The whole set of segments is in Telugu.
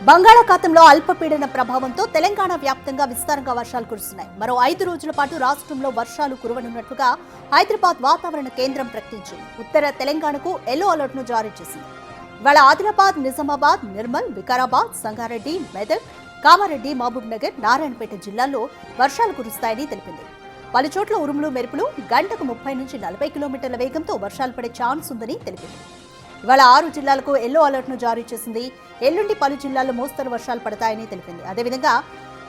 బంగాళాఖాతంలో అల్పపీడన ప్రభావంతో తెలంగాణ వ్యాప్తంగా విస్తారంగా వర్షాలు కురుస్తున్నాయి. మరో 5 రోజుల పాటు రాష్ట్రంలో వర్షాలు కురవనున్నట్లుగా హైదరాబాద్ వాతావరణ కేంద్రం ప్రకటించింది. ఉత్తర తెలంగాణకు ఎల్లో అలర్ట్ ను జారీ చేసింది. ఇవాళ ఆదిలాబాద్, నిజామాబాద్, నిర్మల్, వికారాబాద్, సంగారెడ్డి, మెదక్, కామారెడ్డి, మహబూబ్ నగర్, నారాయణపేట జిల్లాల్లో వర్షాలు కురుస్తాయని తెలిపింది. పలు చోట్ల ఉరుములు, మెరుపులు గంటకు 30 నుంచి 40 కిలోమీటర్ల వేగంతో వర్షాలు పడే ఛాన్స్ ఉందని తెలిపింది. ఇవాళ 6 జిల్లాలకు ఎల్లో అలర్ట్ ను జారీ చేసింది. ఎల్లుండి పలు జిల్లాల్లో మోస్తరు వర్షాలు పడతాయని తెలిపింది. అదేవిధంగా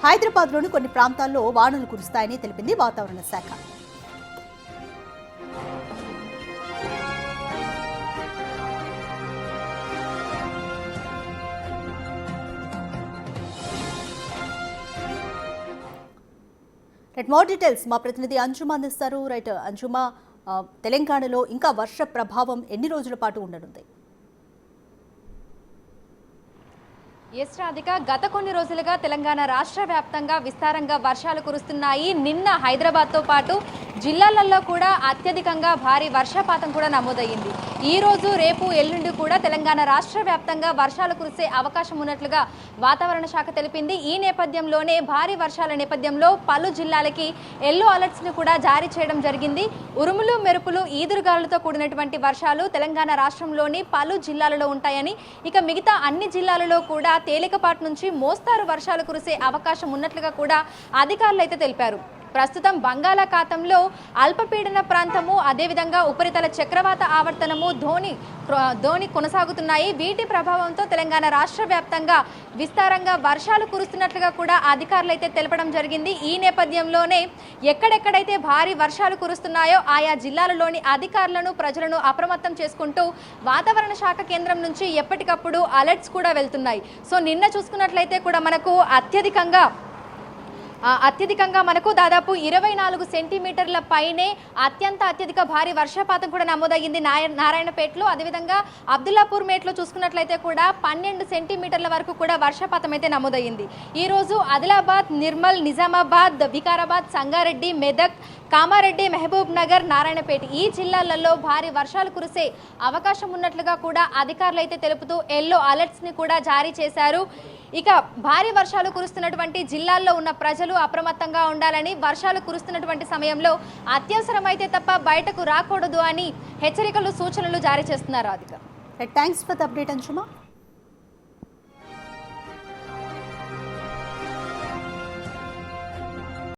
హైదరాబాద్లోని కొన్ని ప్రాంతాల్లో వానలు కురుస్తాయని తెలిపింది వాతావరణ శాఖ. మోర్ డీటెయిల్స్ మా ప్రతినిధి అంజుమా అందిస్తారు. అంజుమా, తెలంగాణలో ఇంకా వర్ష ప్రభావం ఎన్ని రోజుల పాటు ఉండనుంది? ఎస్ రాధిక, గత కొన్ని రోజులుగా తెలంగాణ రాష్ట్ర వ్యాప్తంగా విస్తారంగా వర్షాలు కురుస్తున్నాయి. నిన్న హైదరాబాద్తో పాటు జిల్లాలలో కూడా అత్యధికంగా భారీ వర్షపాతం కూడా నమోదయ్యింది. ఈ రోజు, రేపు, ఎల్లుండి కూడా తెలంగాణ రాష్ట్ర వ్యాప్తంగా వర్షాలు కురిసే అవకాశం ఉన్నట్లుగా వాతావరణ శాఖ తెలిపింది. ఈ నేపథ్యంలోనే భారీ వర్షాల నేపథ్యంలో పలు జిల్లాలకి ఎల్లో అలర్ట్స్ ను కూడా జారీ చేయడం జరిగింది. ఉరుములు, మెరుపులు, ఈదురుగాలులతో కూడినటువంటి వర్షాలు తెలంగాణ రాష్ట్రంలోని పలు జిల్లాలలో ఉంటాయని, ఇక మిగతా అన్ని జిల్లాలలో కూడా తేలికపాటి నుంచి మోస్తారు వర్షాలు కురిసే అవకాశం ఉన్నట్లుగా కూడా అధికారులు అయితే తెలిపారు. ప్రస్తుతం బంగాళాఖాతంలో అల్పపీడన ప్రాంతము, అదేవిధంగా ఉపరితల చక్రవాత ఆవర్తనము ధోని కొనసాగుతున్నాయి. వీటి ప్రభావంతో తెలంగాణ రాష్ట్ర వ్యాప్తంగా విస్తారంగా వర్షాలు కురుస్తున్నట్లుగా కూడా అధికారులు అయితే తెలపడం జరిగింది. ఈ నేపథ్యంలోనే ఎక్కడెక్కడైతే భారీ వర్షాలు కురుస్తున్నాయో ఆయా జిల్లాలలోని అధికారులను, ప్రజలను అప్రమత్తం చేసుకుంటూ వాతావరణ శాఖ కేంద్రం నుంచి ఎప్పటికప్పుడు అలర్ట్స్ కూడా వెళ్తున్నాయి. సో నిన్న చూసుకున్నట్లయితే కూడా మనకు అత్యధికంగా మనకు దాదాపు 24 సెంటీమీటర్ల పైనే అత్యధిక భారీ వర్షపాతం కూడా నమోదయ్యింది నారాయణపేటలో. అదేవిధంగా అబ్దుల్లాపూర్ మేట్లో చూసుకున్నట్లయితే కూడా 12 సెంటీమీటర్ల వరకు కూడా వర్షపాతం అయితే నమోదయ్యింది. ఈ రోజు ఆదిలాబాద్, నిర్మల్, నిజామాబాద్, వికారాబాద్, సంగారెడ్డి, మెదక్, కామారెడ్డి, మహబూబ్ నగర్, నారాయణపేట ఈ జిల్లాలలో భారీ వర్షాలు కురిసే అవకాశం ఉన్నట్లుగా కూడా అధికారులు అయితే తెలుపుతూ ఎల్లో అలర్ట్స్ ని కూడా జారీ చేశారు. ఇక భారీ వర్షాలు కురుస్తున్నటువంటి జిల్లాల్లో ఉన్న ప్రజలు అప్రమత్తంగా ఉండాలని, వర్షాలు కురుస్తున్నటువంటి సమయంలో అత్యవసరమైతే తప్ప బయటకు రాకూడదు అని హెచ్చరికలు, సూచనలు జారీ చేస్తున్నారు. Thanks for the update అంజుమా.